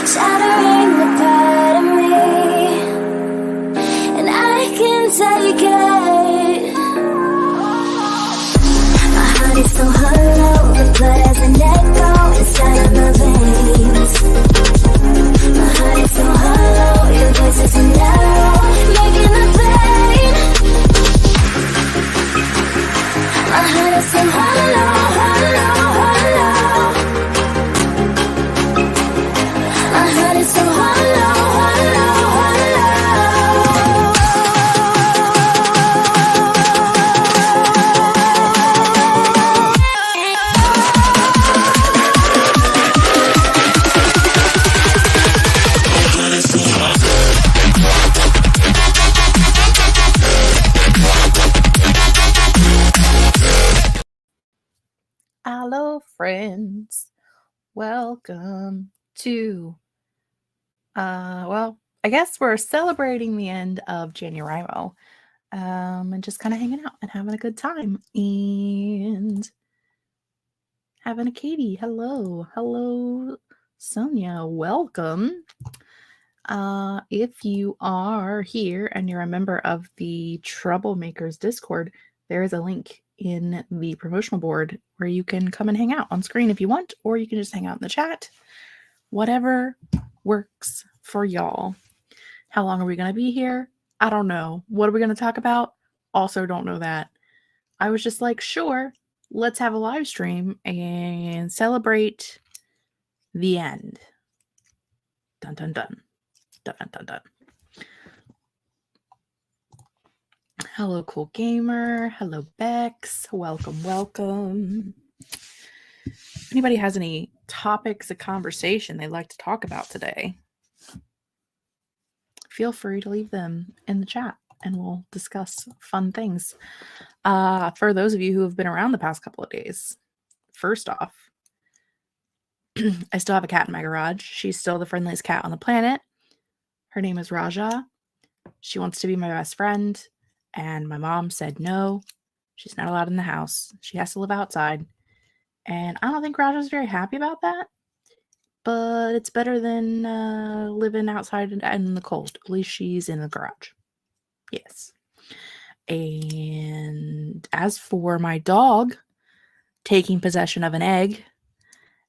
shattering the part of me, and I can take it. My heart is so hollow, the blood has an echo inside of my veins. My heart is so hollow, your voice is an arrow, making the pain. My heart is so hollow, hollow, hollow. My heart is so hollow, hollow, hollow. Hello, friends. Welcome to, well, I guess we're celebrating the end of Januwrimo, and just kind of hanging out and having a good time and having a Katie. Hello. Hello, Sonia. Welcome. If you are here and you're a member of the Troublemakers Discord, there is a link in the promotional board where you can come and hang out on screen if you want, or you can just hang out in the chat. Whatever works for y'all. How long are we going to be here? I don't know. What are we going to talk about? Also don't know that. I was just like, sure, let's have a live stream and celebrate the end. Dun, dun, dun. Dun, dun, dun. Hello, Cool Gamer. Hello, Bex. Welcome, welcome. If anybody has any topics of conversation they'd like to talk about today, feel free to leave them in the chat and we'll discuss fun things. For those of you who have been around the past couple of days, first off, I still have a cat in my garage. She's still the friendliest cat on the planet. Her name is Raja. She wants to be my best friend. And my mom said, no, she's not allowed in the house. She has to live outside. And I don't think Raja's very happy about that. But it's better than living outside in the cold. At least she's in the garage. Yes. And as for my dog taking possession of an egg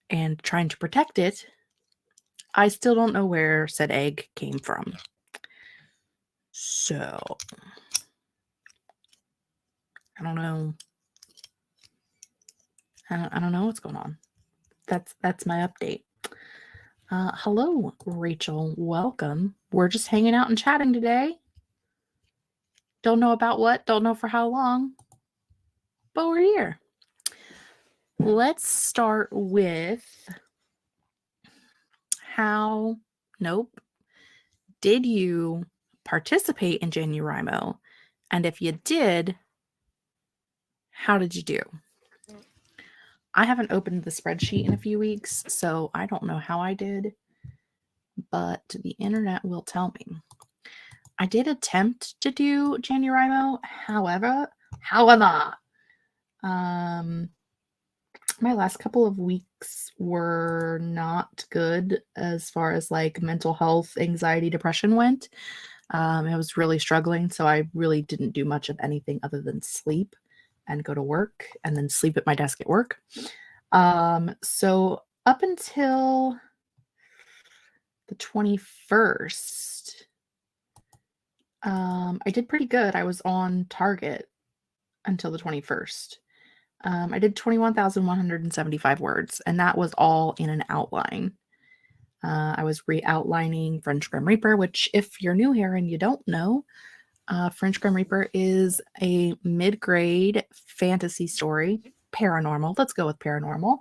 and trying to protect it, I still don't know where said egg came from. So I don't know. I don't know what's going on. That's my update. Hello, Rachel. Welcome. We're just hanging out and chatting today. Don't know about what, don't know for how long, but we're here. Let's start with did you participate in Januwrimo? And if you did, how did you do? I haven't opened the spreadsheet in a few weeks, so I don't know how I did, but the internet will tell me. I did attempt to do Januwrimo, however, my last couple of weeks were not good as far as like mental health, anxiety, depression went. I was really struggling, so I really didn't do much of anything other than sleep and go to work and then sleep at my desk at work. So up until the 21st, I did pretty good. I was on target until the 21st. I did 21,175 words, and that was all in an outline. I was re-outlining French Grim Reaper, which if you're new here and you don't know, French Grim Reaper is a mid-grade fantasy story, paranormal. Let's go with paranormal,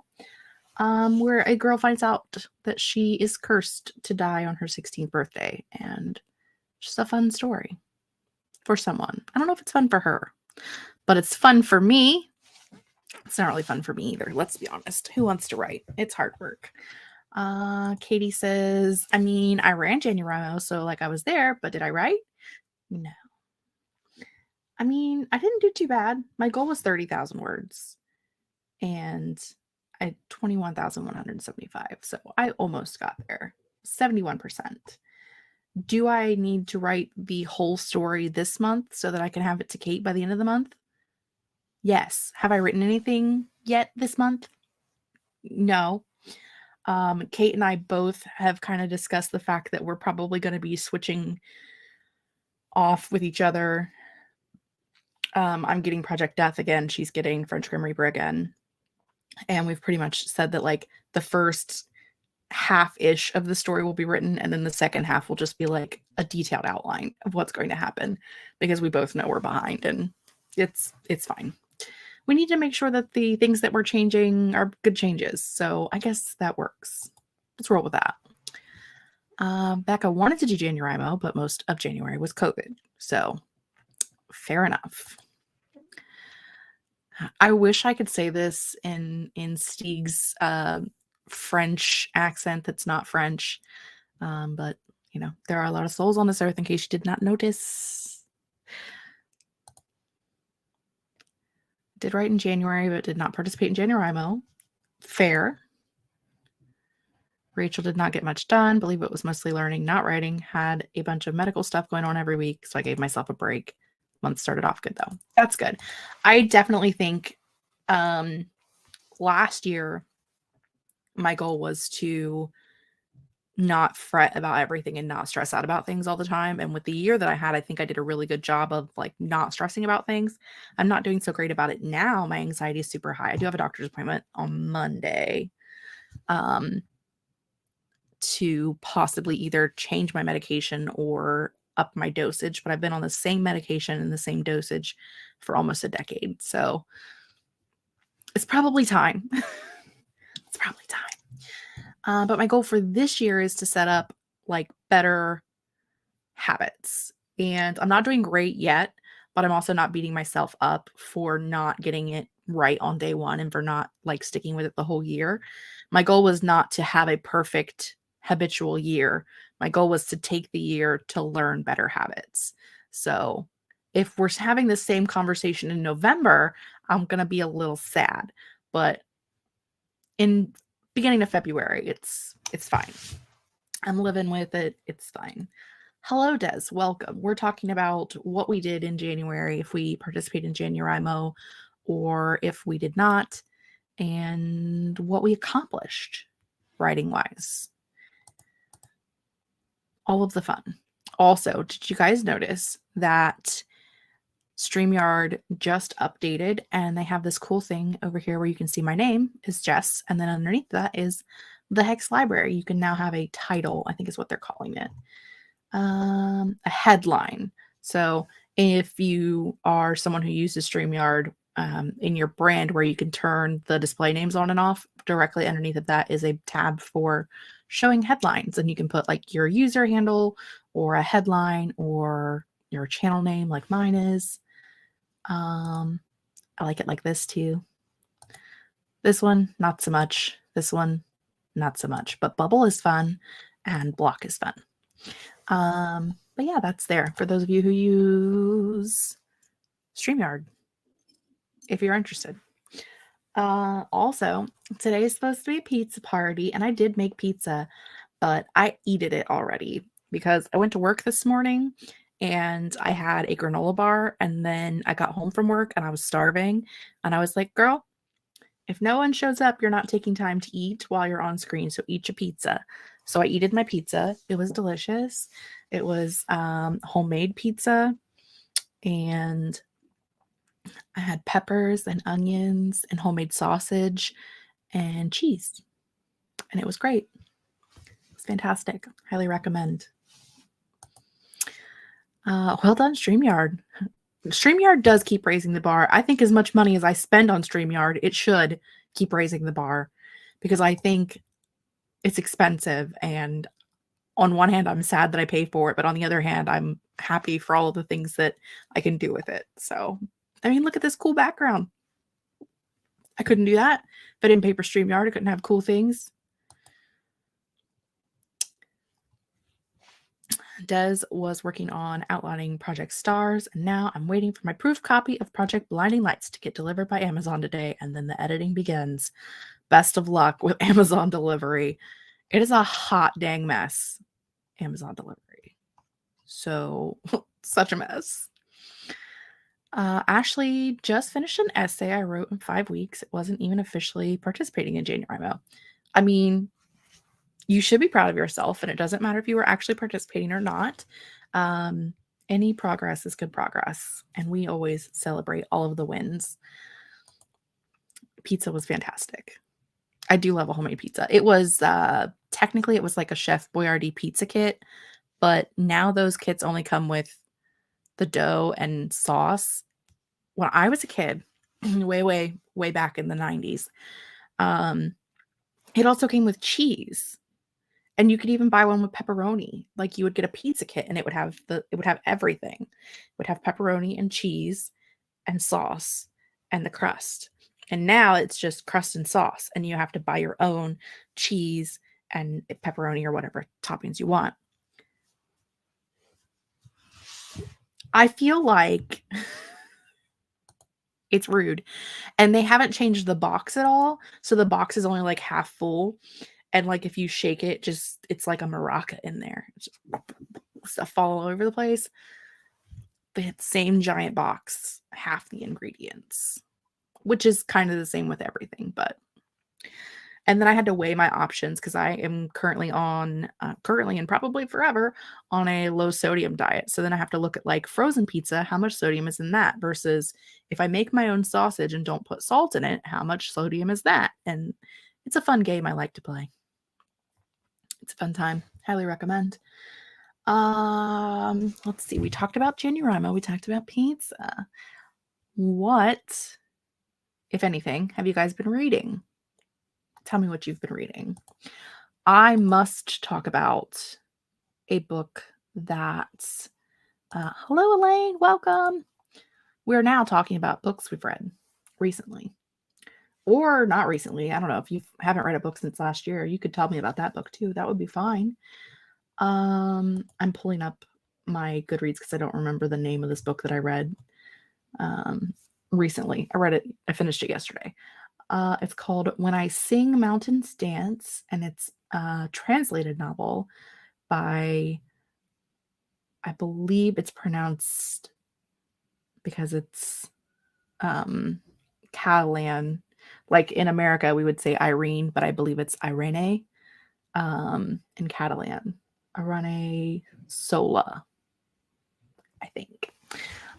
where a girl finds out that she is cursed to die on her 16th birthday, and just a fun story for someone. I don't know if it's fun for her, but it's fun for me. It's not really fun for me either. Let's be honest. Who wants to write? It's hard work. Katie says, I mean, I ran Januwrimo, so like I was there, but did I write? No. I mean, I didn't do too bad. My goal was 30,000 words and I had 21,175. So I almost got there. 71%. Do I need to write the whole story this month so that I can have it to Kate by the end of the month? Yes. Have I written anything yet this month? No. Kate and I both have kind of discussed the fact that we're probably going to be switching off with each other. I'm getting Project Death again. She's getting French Grim Reaper again. And we've pretty much said that like the first half-ish of the story will be written, and then the second half will just be like a detailed outline of what's going to happen, because we both know we're behind, and it's fine. We need to make sure that the things that we're changing are good changes. So I guess that works. Let's roll with that. Becca wanted to do Januwrimo, but most of January was COVID. So fair enough. I wish I could say this in Stieg's French accent that's not French. But, you know, there are a lot of souls on this earth, in case you did not notice. Did write in January, but did not participate in Januwrimo. Fair. Rachel did not get much done. Believe it was mostly learning, not writing. Had a bunch of medical stuff going on every week, so I gave myself a break. Month started off good, though. That's good. I definitely think last year my goal was to not fret about everything and not stress out about things all the time. And with the year that I had, I think I did a really good job of like not stressing about things. I'm not doing so great about it now. My anxiety is super high. I do have a doctor's appointment on Monday to possibly either change my medication or up my dosage, but I've been on the same medication and the same dosage for almost a decade. So it's probably time. It's probably time. But my goal for this year is to set up like better habits. And I'm not doing great yet, but I'm also not beating myself up for not getting it right on day one and for not like sticking with it the whole year. My goal was not to have a perfect habitual year. My goal was to take the year to learn better habits. So if we're having the same conversation in November, I'm going to be a little sad, but in beginning of February, it's fine. I'm living with it. It's fine. Hello, Des. Welcome. We're talking about what we did in January, if we participated in Januwrimo or if we did not, and what we accomplished writing-wise. All of the fun. Also, did you guys notice that StreamYard just updated and they have this cool thing over here where you can see my name is Jess, and then underneath that is the Hex Library. You can now have a title, I think is what they're calling it, a headline. So if you are someone who uses StreamYard in your brand where you can turn the display names on and off, directly underneath of that is a tab for showing headlines, and you can put like your user handle or a headline or your channel name like mine is. I like it like this too. This one, not so much. This one, not so much. But bubble is fun and block is fun. But yeah, that's there for those of you who use StreamYard, if you're interested. Also, today is supposed to be a pizza party, and I did make pizza, but I eated it already because I went to work this morning and I had a granola bar, and then I got home from work and I was starving, and I was like, girl, if no one shows up, you're not taking time to eat while you're on screen, so eat your pizza. So I eated my pizza. It was delicious. It was homemade pizza, and I had peppers and onions and homemade sausage and cheese, and it was great. It was fantastic. Highly recommend. Well done, StreamYard. StreamYard does keep raising the bar. I think as much money as I spend on StreamYard, it should keep raising the bar, because I think it's expensive. And on one hand, I'm sad that I pay for it, but on the other hand, I'm happy for all of the things that I can do with it. So, I mean, look at this cool background. I couldn't do that if I didn't pay for StreamYard. I couldn't have cool things. Des was working on outlining Project Stars, and now I'm waiting for my proof copy of Project Blinding Lights to get delivered by Amazon today, and then the editing begins. Best of luck with Amazon delivery. It is a hot dang mess. Amazon delivery. So such a mess. Ashley just finished an essay I wrote in 5 weeks. It wasn't even officially participating in Januwrimo. I mean, you should be proud of yourself, and it doesn't matter if you were actually participating or not. Any progress is good progress, and we always celebrate all of the wins. Pizza was fantastic. I do love a homemade pizza. It was technically it was like a Chef Boyardee pizza kit, but now those kits only come with the dough and sauce. When I was a kid, way back in the 90s, it also came with cheese. And you could even buy one with pepperoni. Like, you would get a pizza kit and it would have everything. It would have pepperoni and cheese and sauce and the crust. And now it's just crust and sauce, and you have to buy your own cheese and pepperoni or whatever toppings you want. I feel like it's rude. And they haven't changed the box at all. So the box is only like half full. And like if you shake it, it's like a maraca in there. It's just stuff fall all over the place. The same giant box, half the ingredients, which is kind of the same with everything. And then I had to weigh my options because I am currently and probably forever on a low sodium diet. So then I have to look at like frozen pizza, how much sodium is in that, versus if I make my own sausage and don't put salt in it, how much sodium is that? And it's a fun game I like to play. It's a fun time. Highly recommend. Let's see. We talked about Januwrimo. We talked about pizza. What, if anything, have you guys been reading? Tell me what you've been reading. I must talk about a book that, hello, Elaine, welcome. We're now talking about books we've read recently. Or not recently. I don't know. If you haven't read a book since last year, you could tell me about that book too. That would be fine. I'm pulling up my Goodreads because I don't remember the name of this book that I read recently. I finished it yesterday. It's called When I Sing Mountains Dance, and it's a translated novel by, I believe it's pronounced, because it's Catalan. Like in America, we would say Irene, but I believe it's Irene in Catalan. Irene Sola, I think.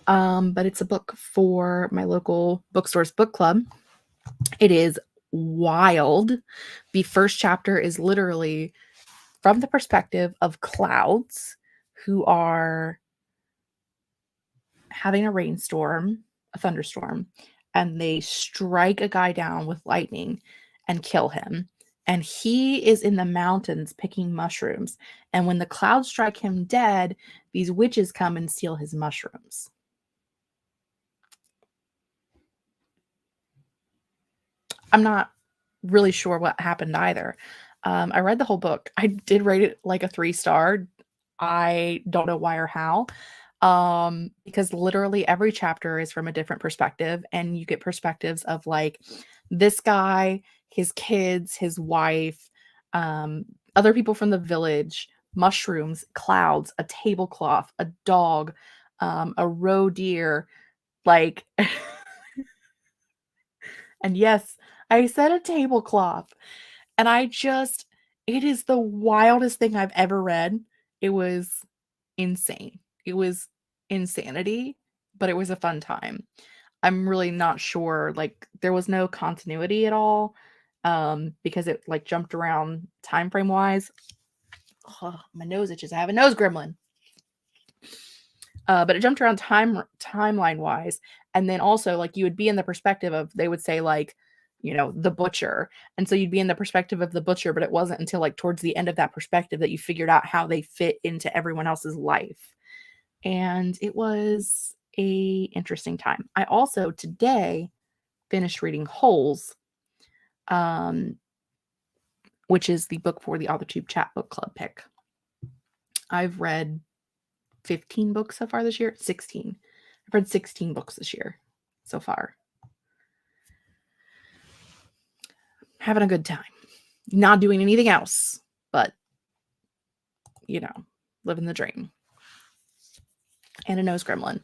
But it's a book for my local bookstore's book club. It is wild. The first chapter is literally from the perspective of clouds who are having a thunderstorm, and they strike a guy down with lightning and kill him. And he is in the mountains picking mushrooms. And when the clouds strike him dead, these witches come and steal his mushrooms. I'm not really sure what happened either. I read the whole book. I did rate it like a 3-star. I don't know why or how. Because literally every chapter is from a different perspective, and you get perspectives of like this guy, his kids, his wife, other people from the village, mushrooms, clouds, a tablecloth, a dog, a roe deer, like and yes, I said a tablecloth. And it is the wildest thing I've ever read. It was insane. It was insanity, but it was a fun time. I'm really not sure. Like, there was no continuity at all, because it like jumped around time frame wise. Oh, my nose itches. I have a nose gremlin. But it jumped around timeline wise, and then also like you would be in the perspective of, they would say like, the butcher, and so you'd be in the perspective of the butcher, but it wasn't until like towards the end of that perspective that you figured out how they fit into everyone else's life. And it was a interesting time. I also today finished reading Holes, which is the book for the Authortube Chat book club pick. I've read 15 books so far this year. 16. I've read 16 books this year so far. Having a good time. Not doing anything else. but living the dream. And a nose gremlin.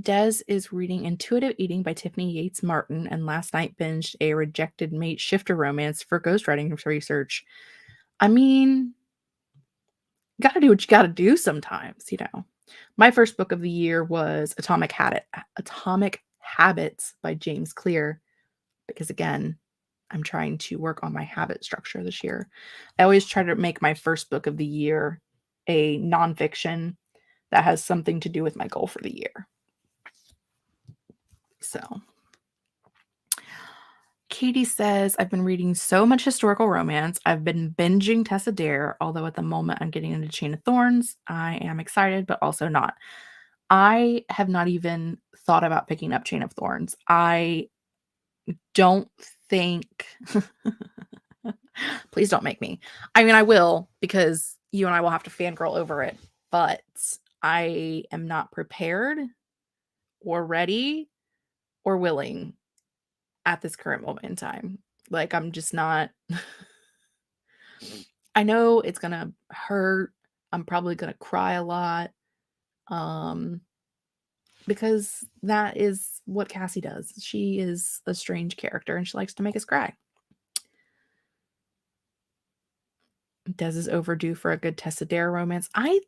Des is reading Intuitive Eating by Tiffany Yates Martin, and last night binged a Rejected Mate shifter romance for ghostwriting research. I mean, gotta do what you gotta do sometimes, My first book of the year was Atomic Habits by James Clear, because again, I'm trying to work on my habit structure this year. I always try to make my first book of the year a nonfiction that has something to do with my goal for the year. So Katie says, I've been reading so much historical romance. I've been binging Tessa Dare, although at the moment I'm getting into Chain of Thorns. I am excited, but also not. I have not even thought about picking up Chain of Thorns. I don't think... Please don't make me. I mean, I will, because you and I will have to fangirl over it, but I am not prepared or ready or willing at this current moment in time. Like, I'm just not. I know it's gonna hurt. I'm probably gonna cry a lot. Because that is what Cassie does. She is a strange character and she likes to make us cry. Des is overdue for a good Tessa Dare romance. I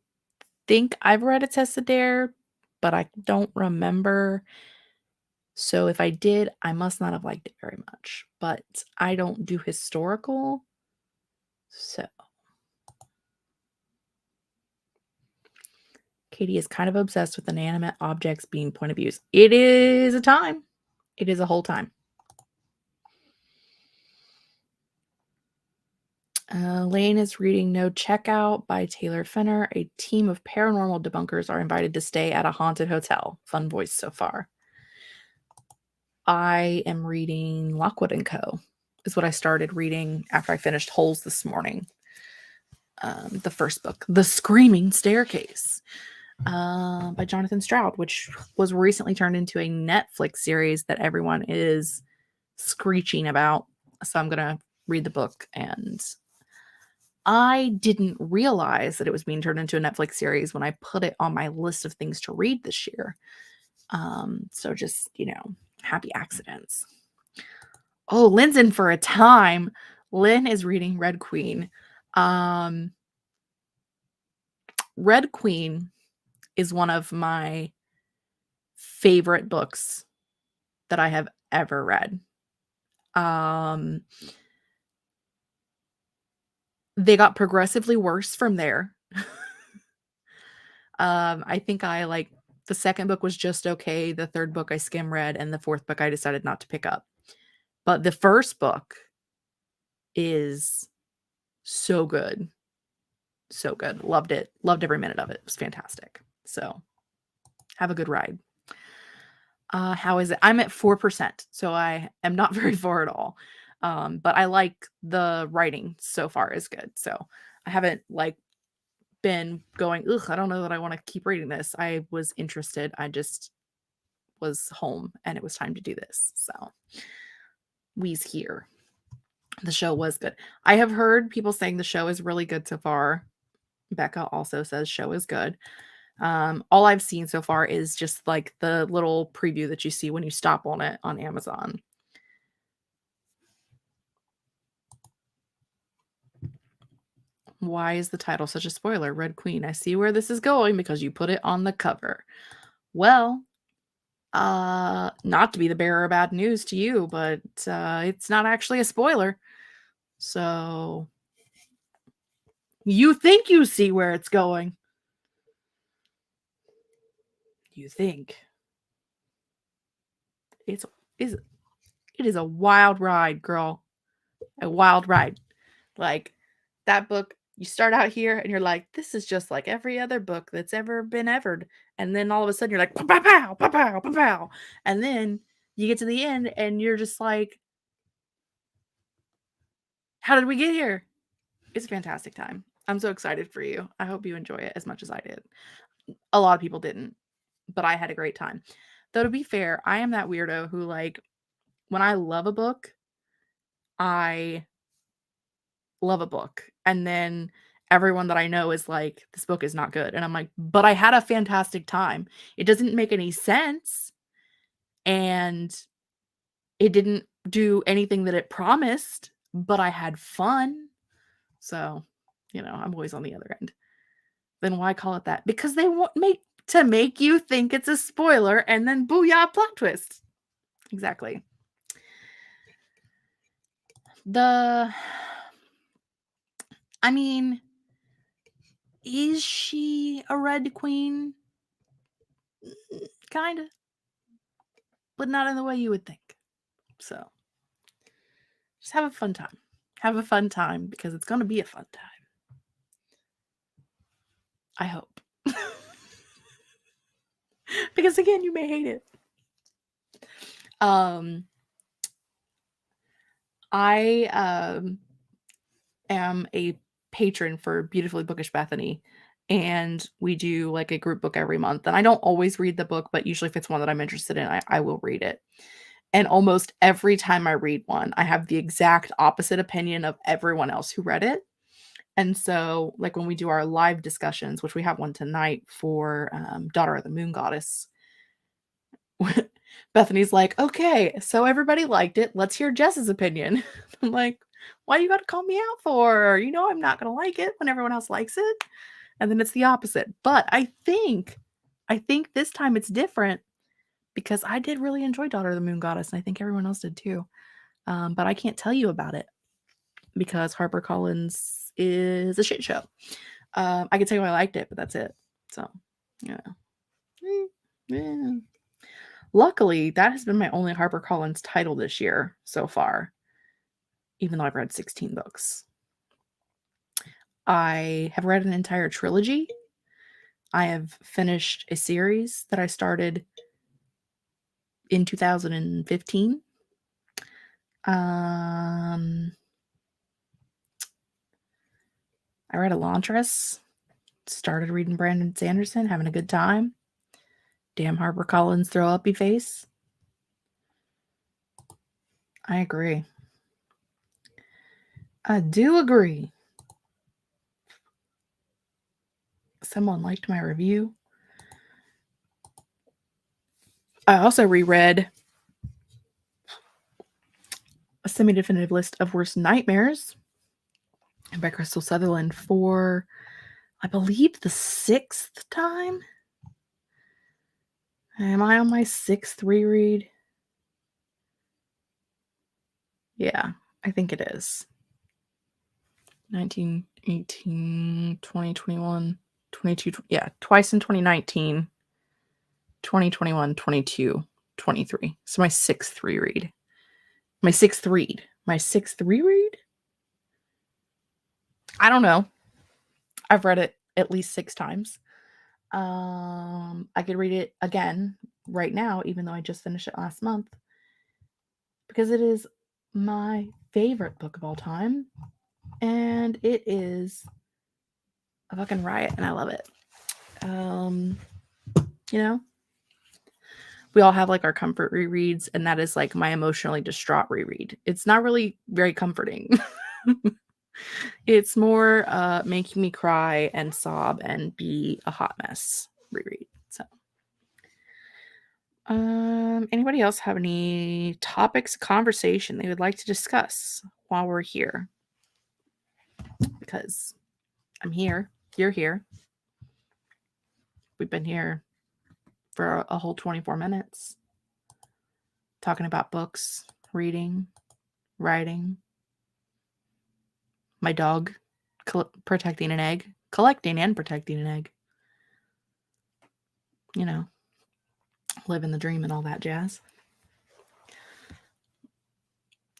think I've read a Tessa Dare, but I don't remember. So if I did, I must not have liked it very much. But I don't do historical. So Katie is kind of obsessed with inanimate objects being point of views. It is a time. It is a whole time. Lane is reading No Checkout by Taylor Fenner. A team of paranormal debunkers are invited to stay at a haunted hotel. Fun voice so far. I am reading Lockwood & Co. is what I started reading after I finished Holes this morning. The first book, The Screaming Staircase, by Jonathan Stroud, which was recently turned into a Netflix series that everyone is screeching about. So I'm going to read the book, and I didn't realize that it was being turned into a Netflix series when I put it on my list of things to read this year. So just, happy accidents. Oh, Lynn's in for a time. Lynn is reading Red Queen. Red Queen is one of my favorite books that I have ever read. They got progressively worse from there. I think the second book was just okay. The third book I skim read, and the fourth book I decided not to pick up. But the first book is so good. So good. Loved it. Loved every minute of it. It was fantastic. So have a good ride. How is it? I'm at 4%, so I am not very far at all. But I like the writing so far is good. So I haven't been going, I don't know that I want to keep reading this. I was interested. I just was home and it was time to do this. So we's here. The show was good. I have heard people saying the show is really good so far. Becca also says show is good. All I've seen so far is just the little preview that you see when you stop on it on Amazon. Why is the title such a spoiler? Red Queen. I see where this is going because you put it on the cover. Well, not to be the bearer of bad news to you, but it's not actually a spoiler. So you think you see where it's going. You think. It is a wild ride, girl. A wild ride. That book, you start out here and you're like, this is just like every other book that's ever been evered. And then all of a sudden you're like, pow, pow, pow, pow, pow, pow, pow. And then you get to the end and you're just like, how did we get here? It's a fantastic time. I'm so excited for you. I hope you enjoy it as much as I did. A lot of people didn't, but I had a great time. Though to be fair, I am that weirdo who when I love a book, I love a book, and then everyone that I know is like, this book is not good. And I'm like, but I had a fantastic time. It doesn't make any sense. And it didn't do anything that it promised, but I had fun. So, I'm always on the other end. Then why call it that? Because they want to make you think it's a spoiler and then booyah, plot twist. Exactly. I mean, is she a Red Queen? Kind of. But not in the way you would think. So, just have a fun time. Have a fun time because it's going to be a fun time. I hope. Because again, you may hate it. I am a patron for Beautifully Bookish Bethany, and we do like a group book every month. And I don't always read the book, but usually if it's one that I'm interested in, I will read it. And almost every time I read one, I have the exact opposite opinion of everyone else who read it. And so, like when we do our live discussions, which we have one tonight for Daughter of the Moon Goddess, Bethany's like, okay, so everybody liked it. Let's hear Jess's opinion. I'm like, why you got to call me out for? I'm not going to like it when everyone else likes it. And then it's the opposite. But I think this time it's different because I did really enjoy Daughter of the Moon Goddess. And I think everyone else did too. But I can't tell you about it because HarperCollins is a shit show. I can tell you I liked it, but that's it. So, yeah. Luckily, that has been my only HarperCollins title this year so far, even though I've read 16 books. I have read an entire trilogy. I have finished a series that I started in 2015. I read Elantris, started reading Brandon Sanderson, having a good time. Damn HarperCollins throw uppy face. I agree. I do agree. Someone liked my review. I also reread a semi-definitive list of worst nightmares by Crystal Sutherland for, I believe, the 6th time. Am I on my 6th reread? Yeah, I think it is. 19, 18, 20, 21, 22. Yeah, twice in 2019, 2021, 22, 23. So my 6th reread. My 6th read. My 6th reread? I don't know. I've read it at least 6 times. I could read it again right now, even though I just finished it last month, because it is my favorite book of all time, and it is a fucking riot, and I love it. We all have like our comfort rereads, and that is like my emotionally distraught reread. It's not really very comforting. It's more making me cry and sob and be a hot mess reread. So, anybody else have any topics of conversation they would like to discuss while we're here? Because I'm here, you're here. We've been here for a whole 24 minutes talking about books, reading, writing. My dog protecting an egg, collecting and protecting an egg. Living the dream and all that jazz.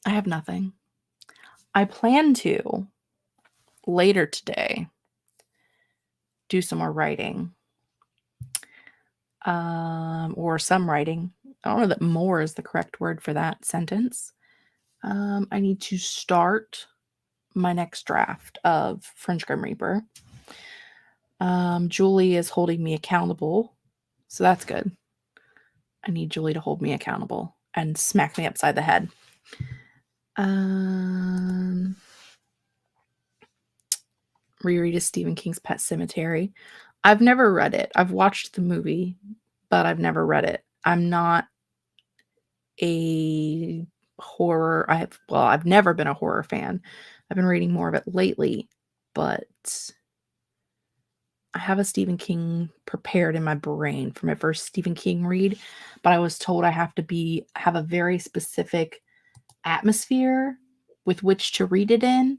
I have nothing. I plan to later today do some more writing. Or some writing. I don't know that more is the correct word for that sentence. I need to start my next draft of French Grim Reaper. Julie is holding me accountable, so that's good. I need Julie to hold me accountable and smack me upside the head. reread is Stephen King's Pet Sematary. I've never read it. I've watched the movie, but I've never read it. I'm not a horror. I've never been a horror fan. I've been reading more of it lately, but I have a Stephen King prepared in my brain for my first Stephen King read, but I was told I have to have a very specific atmosphere with which to read it in,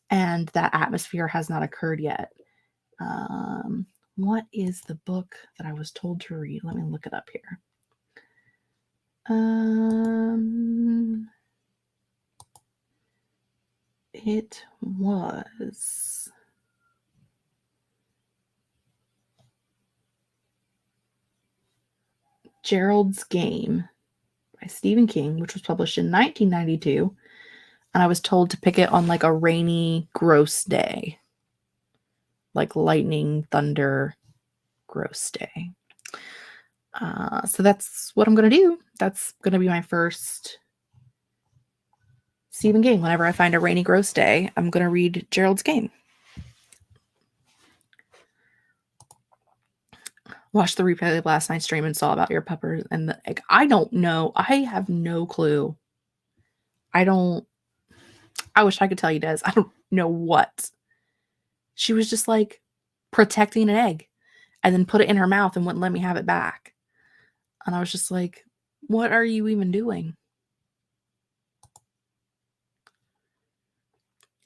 and that atmosphere has not occurred yet. What is the book that I was told to read? Let me look it up here. It was Gerald's Game by Stephen King, which was published in 1992. And I was told to pick it on like a rainy, gross day. Like lightning, thunder, gross day. So that's what I'm going to do. That's going to be my first Stephen King. Whenever I find a rainy, gross day, I'm going to read Gerald's Game. Watched the replay of last night's stream and saw about your puppers and the egg. I don't know. I have no clue. I wish I could tell you, Des. I don't know what. She was just like protecting an egg and then put it in her mouth and wouldn't let me have it back. And I was just like, what are you even doing?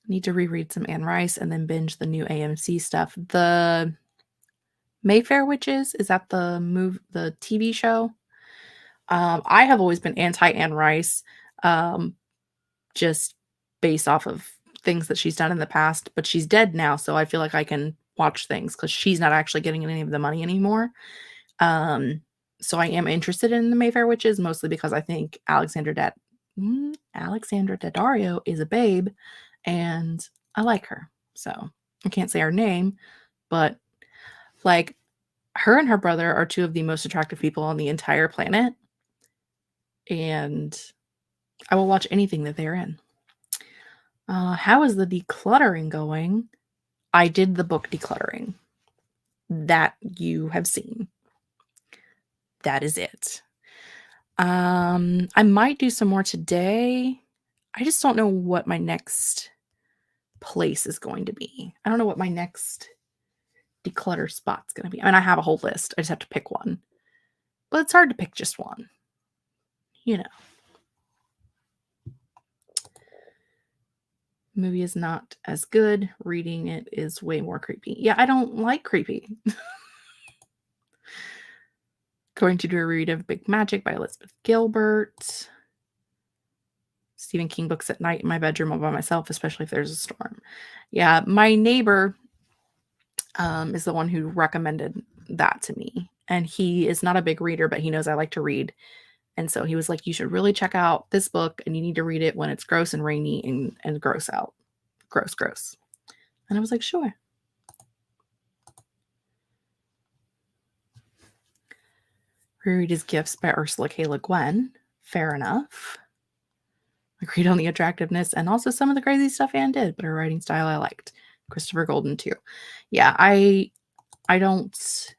Need to reread some Anne Rice and then binge the new AMC stuff. The Mayfair Witches, is that the TV show? I have always been anti Anne Rice, just based off of things that she's done in the past, but she's dead now, so I feel like I can watch things because she's not actually getting any of the money anymore. So I am interested in the Mayfair Witches, mostly because I think Alexandra Daddario is a babe, and I like her. So I can't say her name, but like her and her brother are two of the most attractive people on the entire planet, and I will watch anything that they're in. How is the decluttering going? I did the book decluttering that you have seen. That is it. I might do some more today. I just don't know what my next place is going to be. I don't know what my next declutter spot's going to be. I mean, I have a whole list. I just have to pick one. But it's hard to pick just one. You know. Movie is not as good. Reading it is way more creepy. Yeah, I don't like creepy. Going to do a read of Big Magic by Elizabeth Gilbert. Stephen King books at night in my bedroom all by myself, especially if there's a storm. Yeah, my neighbor is the one who recommended that to me. And he is not a big reader, but he knows I like to read. And so he was like, you should really check out this book, and you need to read it when it's gross and rainy and gross out. Gross. And I was like, sure. Reread his Gifts by Ursula K. Le Guin. Fair enough. Agreed on the attractiveness and also some of the crazy stuff Anne did, but her writing style I liked. Christopher Golden too. Yeah, I don't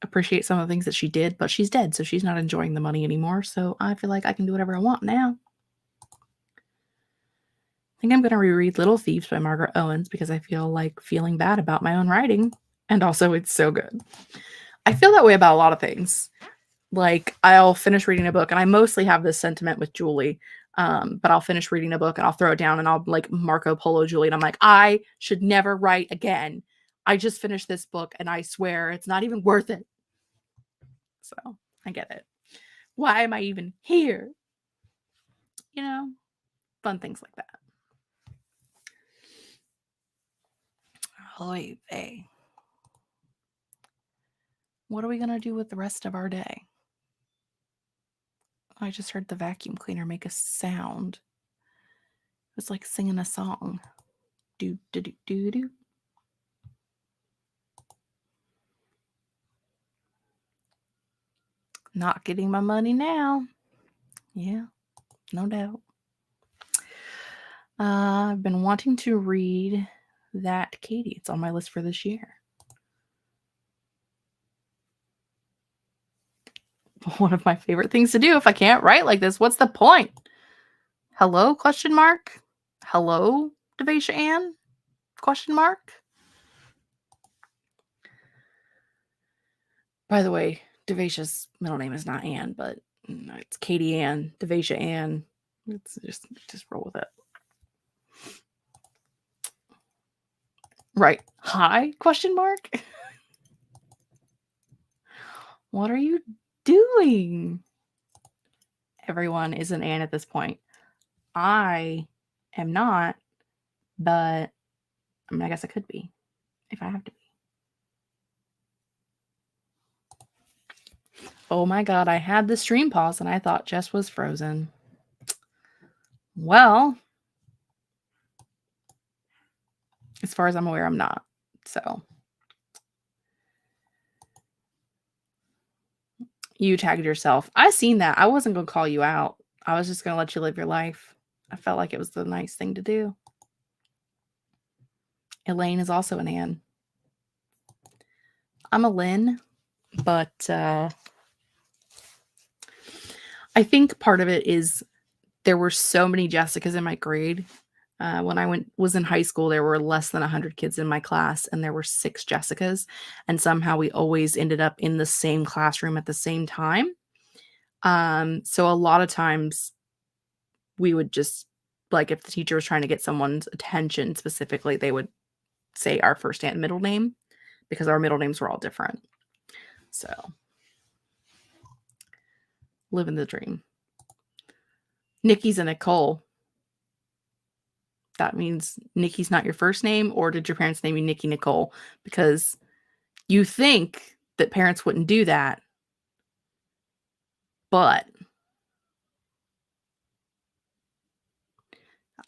appreciate some of the things that she did, but she's dead, so she's not enjoying the money anymore. So I feel like I can do whatever I want now. I think I'm going to reread Little Thieves by Margaret Owens because I feel like feeling bad about my own writing. And also it's so good. I feel that way about a lot of things. Like I'll finish reading a book, and I mostly have this sentiment with Julie, but I'll finish reading a book and I'll throw it down and I'll like Marco Polo Julie, and I'm like, I should never write again. I just finished this book and I swear it's not even worth it. So I get it. Why am I even here? You know, fun things like that. Oy vey. What are we going to do with the rest of our day? I just heard the vacuum cleaner make a sound. It was like singing a song. Do, do, do, do, do. Not getting my money now. Yeah, no doubt. I've been wanting to read that Katie. It's on my list for this year. One of my favorite things to do if I can't write like this. What's the point? Hello? Question mark. Hello, Devasia Ann? Question mark. By the way, Devasia's middle name is not Ann, but it's Katie Ann, Devasia Ann. Let's just roll with it. Right. Hi? Question mark. What are you doing? Everyone is an Ann at this point. I am not, but I mean, I guess I could be if I have to be. Oh my God, I had the stream pause and I thought Jess was frozen. Well, as far as I'm aware, I'm not. So you tagged yourself. I seen that. I wasn't going to call you out. I was just going to let you live your life. I felt like it was the nice thing to do. Elaine is also an Ann. I'm a Lynn, but I think part of it is there were so many Jessicas in my grade. When I was in high school, there were less than 100 kids in my class, and there were 6 Jessicas, and somehow we always ended up in the same classroom at the same time. So a lot of times we would just, like, if the teacher was trying to get someone's attention specifically, they would say our first and middle name because our middle names were all different. So living the dream. Nikki's a Nicole. That means Nikki's not your first name, or did your parents name you Nikki Nicole? Because you think that parents wouldn't do that, but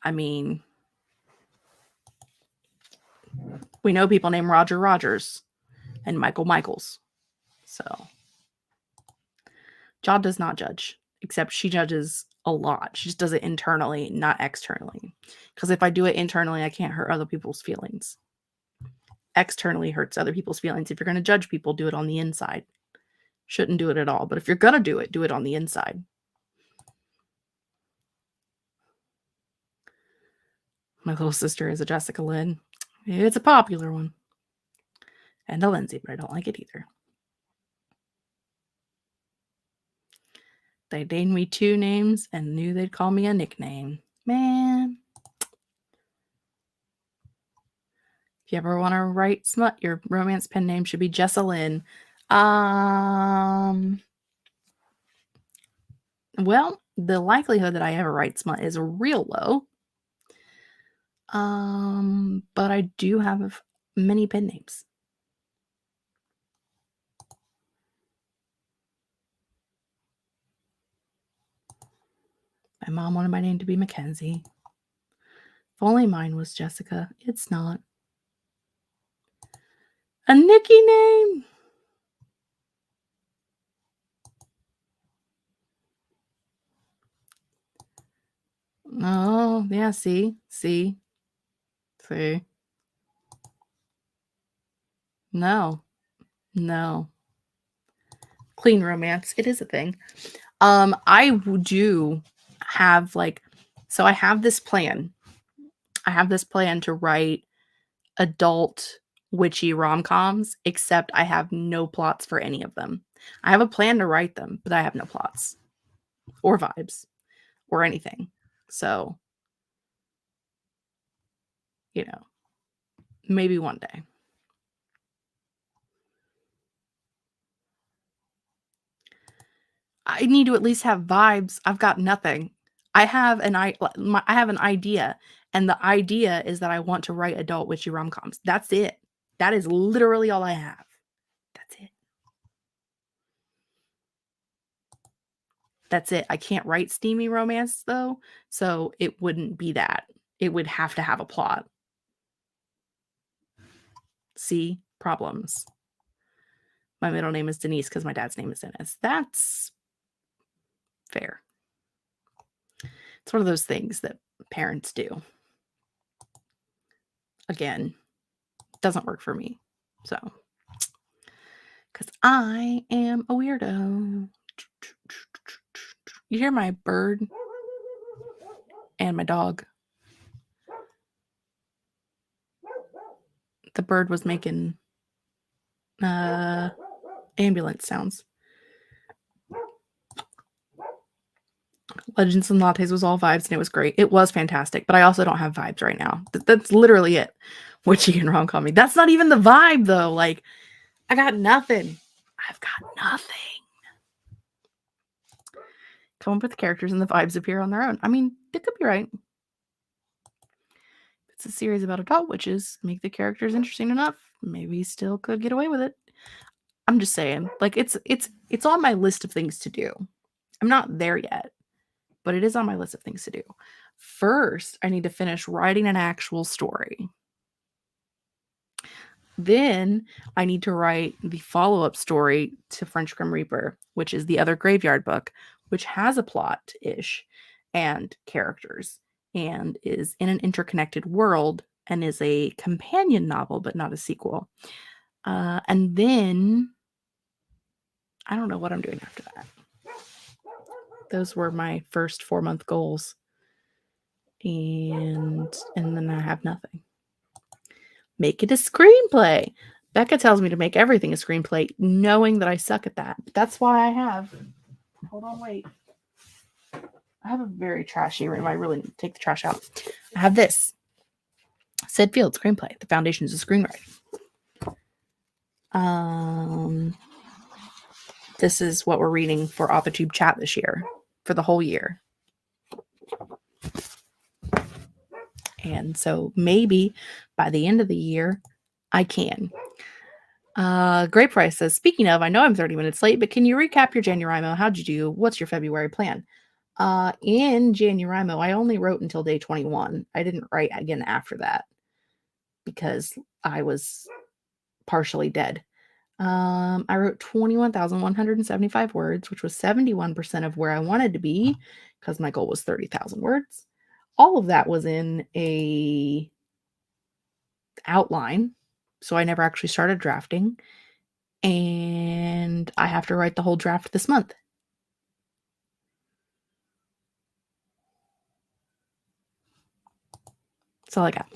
I mean, we know people named Roger Rogers and Michael Michaels. So Jod does not judge, except she judges a lot. She just does it internally, not externally. Because if I do it internally, I can't hurt other people's feelings. Externally hurts other people's feelings. If you're going to judge people, do it on the inside. Shouldn't do it at all. But if you're going to do it on the inside. My little sister is a Jessica Lynn. It's a popular one. And a Lindsay, but I don't like it either. They named me 2 names and knew they'd call me a nickname. Man. If you ever want to write smut, your romance pen name should be Jessalyn. Well, the likelihood that I ever write smut is real low. But I do have many pen names. My mom wanted my name to be Mackenzie. If only mine was Jessica. It's not. A Nikki name? Oh, yeah, see? No. Clean romance. It is a thing. I do have, like, so I have this plan. To write adult witchy rom-coms, except I have no plots for any of them. I have a plan to write them, but I have no plots or vibes or anything. So, maybe one day. I need to at least have vibes. I've got nothing. I have an idea, and the idea is that I want to write adult witchy rom-coms. That's it. That is literally all I have. That's it. I can't write steamy romance, though, so it wouldn't be that. It would have to have a plot. See? Problems. My middle name is Denise because my dad's name is Dennis. That's fair. It's one of those things that parents do. again, doesn't work for me. So, because I am a weirdo. You hear my bird and my dog? The bird was making ambulance sounds. Legends and Lattes was all vibes and it was great. It was fantastic, but I also don't have vibes right now. That's literally it. Witchy and rom-com me. That's not even the vibe though. Like, I got nothing. I've got nothing. Come up with characters and the vibes appear on their own. I mean, they could be right. It's a series about adult witches. Make the characters interesting enough. Maybe still could get away with it. I'm just saying, like, it's on my list of things to do. I'm not there yet, but it is on my list of things to do. First, I need to finish writing an actual story. Then I need to write the follow-up story to French Grim Reaper, which is the other graveyard book, which has a plot-ish and characters and is in an interconnected world and is a companion novel, but not a sequel. And then I don't know what I'm doing after that. Those were my first 4-month goals. And then I have nothing. Make it a screenplay. Becca tells me to make everything a screenplay, knowing that I suck at that. That's why I have... Hold on, wait. I have a very trashy room. I really need to take the trash out. I have this. Said Field screenplay. The foundation is a screenwriting. This is what we're reading for Authortube Chat this year, for the whole year. And so maybe by the end of the year, I can. Great Price says, speaking of, I know I'm 30 minutes late, but can you recap your Januwrimo? How'd you do? What's your February plan? In Januwrimo, I only wrote until day 21. I didn't write again after that because I was partially dead. I wrote 21,175 words, which was 71% of where I wanted to be because my goal was 30,000 words. All of that was in a outline, so I never actually started drafting, and I have to write the whole draft this month. That's all I got.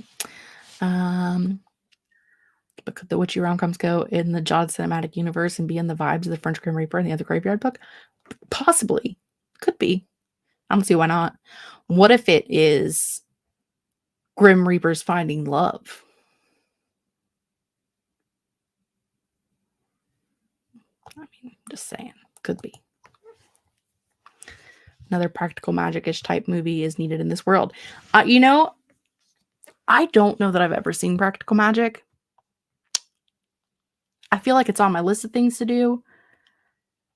But could the witchy rom-coms go in the Jod cinematic universe and be in the vibes of the French Grim Reaper and the other graveyard book? Possibly. Could be. I don't see why not. What if it is Grim Reapers finding love? I mean, just saying. Could be. Another practical magic-ish type movie is needed in this world. You know, I don't know that I've ever seen practical magic. I feel like it's on my list of things to do,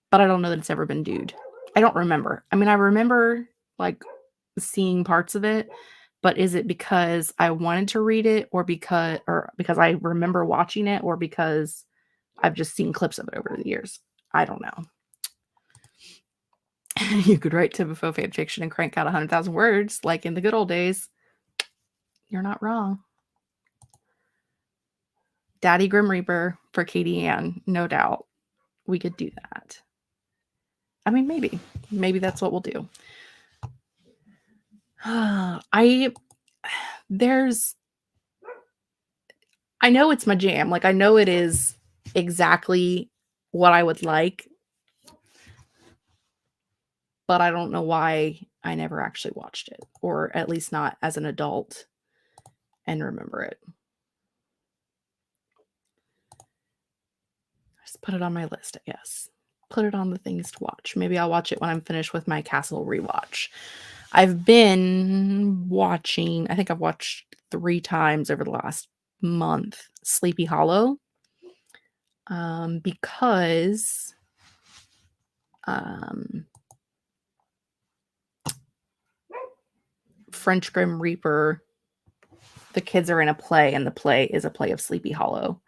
but I don't know that it's ever been dude. I don't remember. I mean, I remember like seeing parts of it, but is it because I wanted to read it or because I remember watching it or because I've just seen clips of it over the years? I don't know. You could write typical fan fiction and crank out 100,000 words like in the good old days. You're not wrong. Daddy Grim Reaper for Katie Ann, no doubt. We could do that. I mean, maybe. Maybe that's what we'll do. I know it's my jam. Like, I know it is exactly what I would like, but I don't know why I never actually watched it, or at least not as an adult and remember it. Just put it on my list, I guess. Put it on the things to watch. Maybe I'll watch it when I'm finished with my Castle rewatch. I've been watching, I think I've watched 3 times over the last month, Sleepy Hollow, because French Grim Reaper, the kids are in a play, and the play is a play of Sleepy Hollow,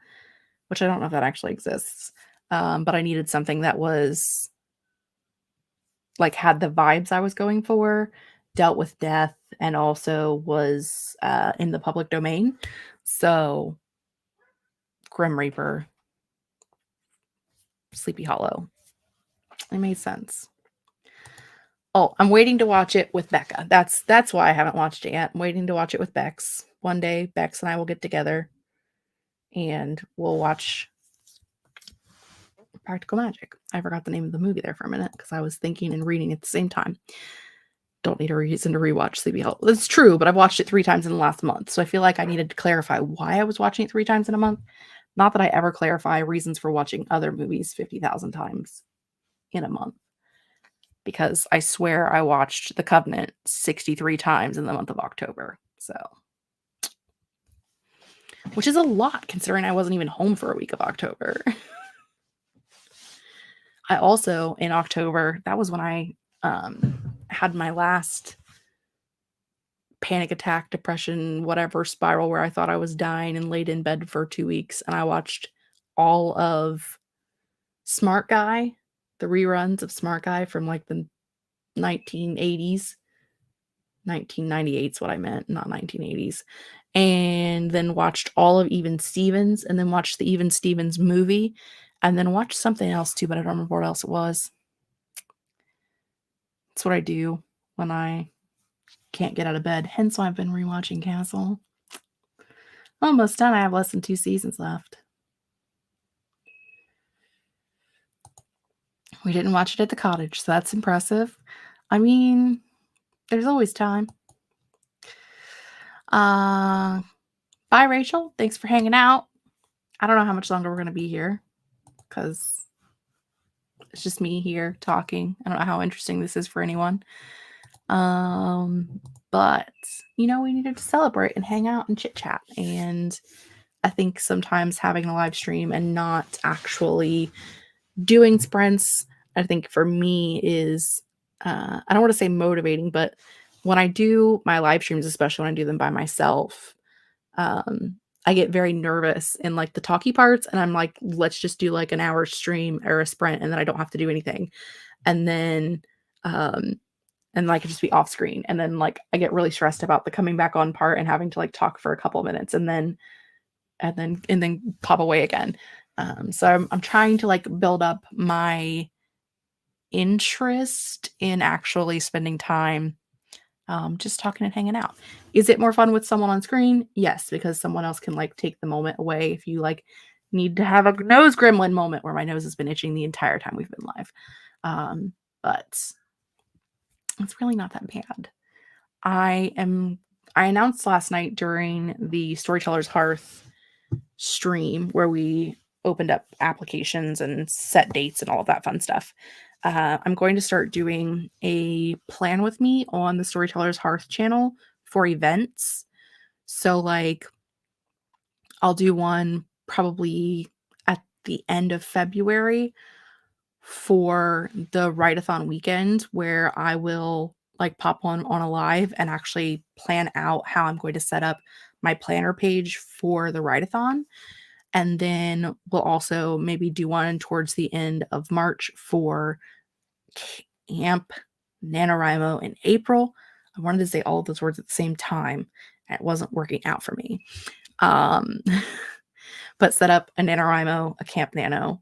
which I don't know if that actually exists. But I needed something that was like had the vibes I was going for, dealt with death, and also was in the public domain. So, Grim Reaper, Sleepy Hollow. It made sense. Oh, I'm waiting to watch it with Becca. That's why I haven't watched it yet. I'm waiting to watch it with Bex. One day, Bex and I will get together and we'll watch Practical Magic. I forgot the name of the movie there for a minute because I was thinking and reading at the same time. Don't need a reason to rewatch Sleepy Hollow. That's true, but I've watched it 3 times in the last month. So I feel like I needed to clarify why I was watching it 3 times in a month. Not that I ever clarify reasons for watching other movies 50,000 times in a month. Because I swear I watched The Covenant 63 times in the month of October. So, which is a lot considering I wasn't even home for a week of October. I also, in October, that was when I had my last panic attack, depression, whatever spiral where I thought I was dying and laid in bed for 2 weeks. And I watched all of Smart Guy, the reruns of Smart Guy from like the 1980s. 1998 is what I meant, not 1980s. And then watched all of Even Stevens, and then watched the Even Stevens movie, and then watched something else too, but I don't remember what else it was. That's what I do when I can't get out of bed. Hence why I've been rewatching Castle. Almost done. I have less than 2 seasons left. We didn't watch it at the cottage, so that's impressive. I mean, there's always time. Bye, Rachel. Thanks for hanging out. I don't know how much longer we're going to be here because it's just me here talking. I don't know how interesting this is for anyone. But, you know, we needed to celebrate and hang out and chit chat. And I think sometimes having a live stream and not actually doing sprints, I think for me is, I don't want to say motivating, but when I do my live streams, especially when I do them by myself, I get very nervous in like the talky parts, and I'm like, let's just do like an hour stream or a sprint, and then I don't have to do anything. And then, and like just be off screen. And then like I get really stressed about the coming back on part and having to like talk for a couple of minutes and then pop away again. So I'm trying to like build up my interest in actually spending time just talking and hanging out. Is it more fun with someone on screen? Yes, because someone else can like take the moment away if you like need to have a nose gremlin moment where my nose has been itching the entire time we've been live. But it's really not that bad. I announced last night during the Storytellers Hearth stream where we opened up applications and set dates and all of that fun stuff. I'm going to start doing a plan with me on the Storytellers Hearth channel for events. So like I'll do one probably at the end of February for the Write-a-thon weekend where I will like pop on a live and actually plan out how I'm going to set up my planner page for the Write-a-thon. And then we'll also maybe do one towards the end of March for Camp NaNoWriMo in April. I wanted to say all of those words at the same time. And it wasn't working out for me. But set up a NaNoWriMo, a Camp Nano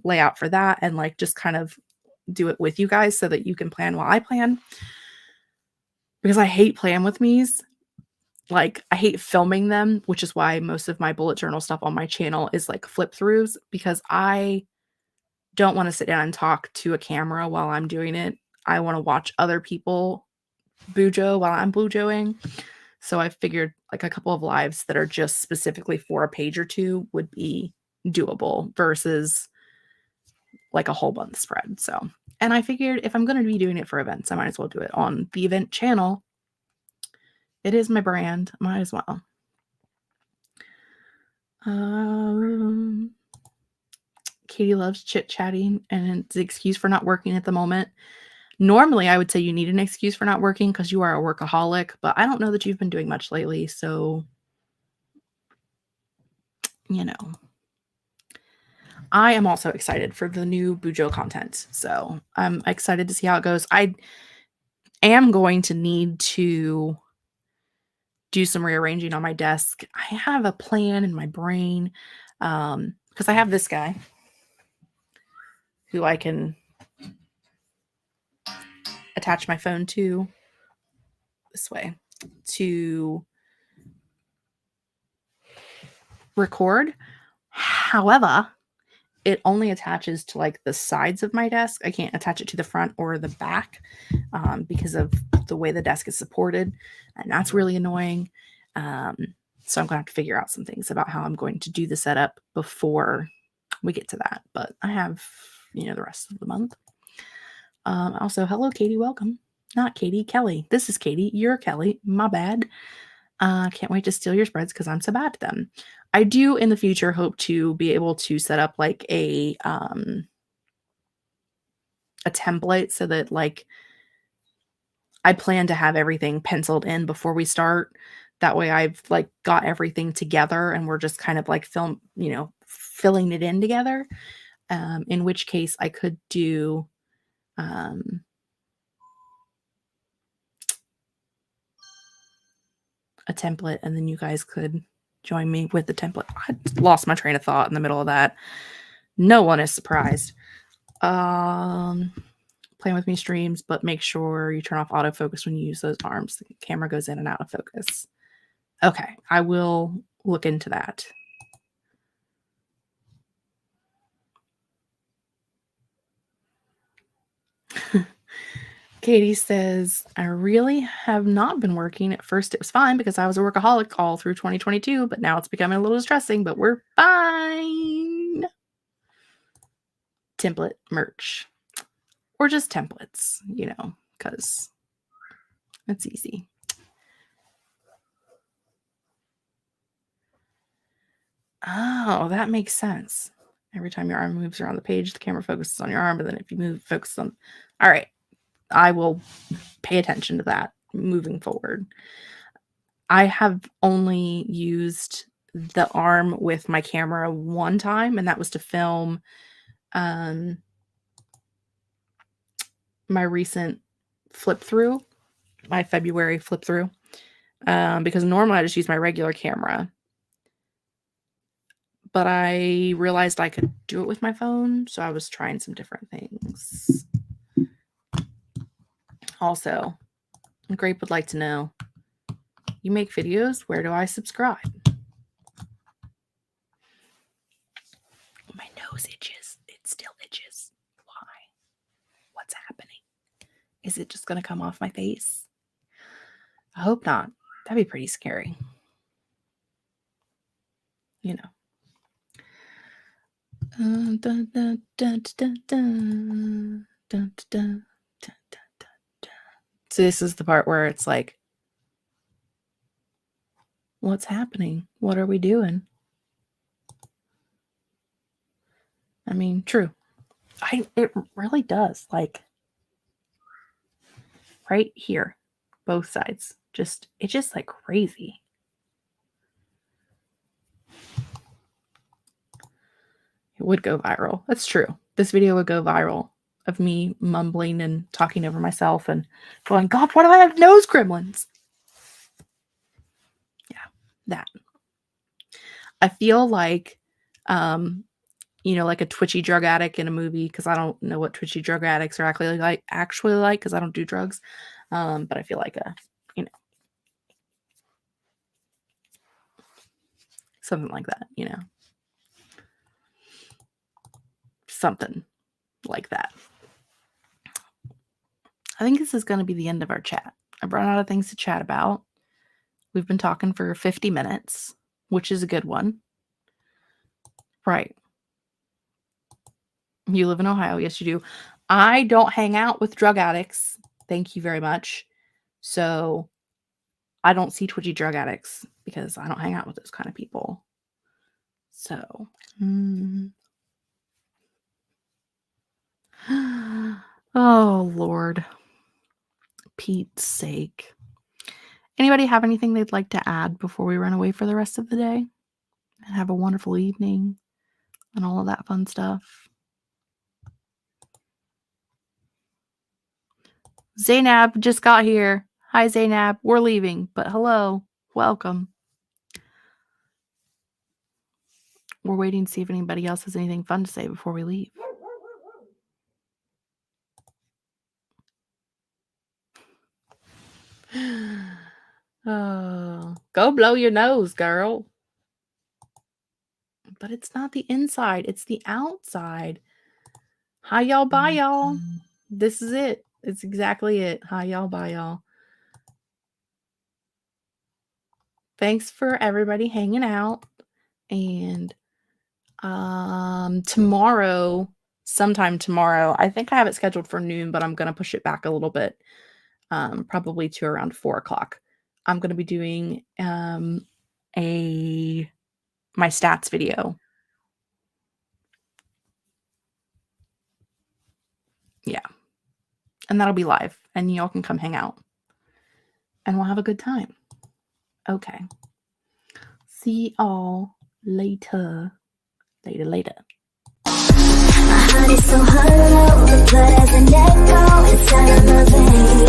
layout for that, and like just kind of do it with you guys so that you can plan while I plan. Because I hate plan with me's. Like I hate filming them, which is why most of my bullet journal stuff on my channel is like flip throughs, because I don't want to sit down and talk to a camera while I'm doing it. I want to watch other people bujo while I'm bujoing. So I figured like a couple of lives that are just specifically for a page or two would be doable versus like a whole month spread. So, and I figured if I'm going to be doing it for events, I might as well do it on the event channel. It is my brand. Might as well. Katie loves chit-chatting, and it's an excuse for not working at the moment. Normally, I would say you need an excuse for not working because you are a workaholic, but I don't know that you've been doing much lately, so, you know. I am also excited for the new Bujo content, so I'm excited to see how it goes. I am going to need to do some rearranging on my desk. I have a plan in my brain because I have this guy who I can attach my phone to this way to record. However, it only attaches to like the sides of my desk. I can't attach it to the front or the back because of the way the desk is supported. And that's really annoying. So I'm going to have to figure out some things about how I'm going to do the setup before we get to that. But I have, the rest of the month. Also, hello, Katie. Welcome. Not Katie, Kelly. This is Katie. You're Kelly. My bad. Can't wait to steal your spreads because I'm so bad at them. I do in the future hope to be able to set up like a template so that like I plan to have everything penciled in before we start. That way I've like got everything together and we're just kind of like filling it in together. In which case I could do a template and then you guys could join me with the template. I lost my train of thought in the middle of that. No one is surprised. Playing with me streams, but make sure you turn off autofocus when you use those arms. The camera goes in and out of focus. Okay, I will look into that. Katie says, I really have not been working. At first, it was fine because I was a workaholic all through 2022, but now it's becoming a little distressing, but we're fine. Template merch. Or just templates, because it's easy. Oh, that makes sense. Every time your arm moves around the page, the camera focuses on your arm, but then if you move, focus on... All right. I will pay attention to that moving forward. I have only used the arm with my camera one time, and that was to film my recent flip through, my February flip through, because normally I just use my regular camera. But I realized I could do it with my phone, so I was trying some different things. Also, Grape would like to know, you make videos, where do I subscribe? My nose itches. It still itches. Why? What's happening? Is it just going to come off my face? I hope not. That'd be pretty scary. So this is the part where it's like, what's happening? What are we doing? I mean, true. It really does. Like right here, both sides. It's just like crazy. It would go viral. That's true. This video would go viral of me mumbling and talking over myself and going, God, why do I have nose gremlins? Yeah, that. I feel like, like a twitchy drug addict in a movie, because I don't know what twitchy drug addicts are actually like because I don't do drugs. But I feel like something like that, something like that. I think this is going to be the end of our chat. I've run out of things to chat about. We've been talking for 50 minutes, which is a good one. Right. You live in Ohio. Yes, you do. I don't hang out with drug addicts. Thank you very much. So I don't see twitchy drug addicts because I don't hang out with those kind of people. So. Oh, Lord. Pete's sake. Anybody have anything they'd like to add before we run away for the rest of the day? And have a wonderful evening and all of that fun stuff. Zainab just got here. Hi, Zainab. We're leaving, but hello. Welcome. We're waiting to see if anybody else has anything fun to say before we leave. Oh, go blow your nose, girl. But it's not the inside, it's the outside. Hi, y'all. Bye, y'all. This is it. It's exactly it. Hi, y'all. Bye, y'all. Thanks for everybody hanging out. And tomorrow, sometime tomorrow, I think I have it scheduled for noon, but I'm going to push it back a little bit, probably to around 4 o'clock. I'm going to be doing my stats video. Yeah. And that'll be live, and y'all can come hang out, and we'll have a good time. Okay. See y'all later. Later. My heart is so hollow, the blood has an echo inside of my veins.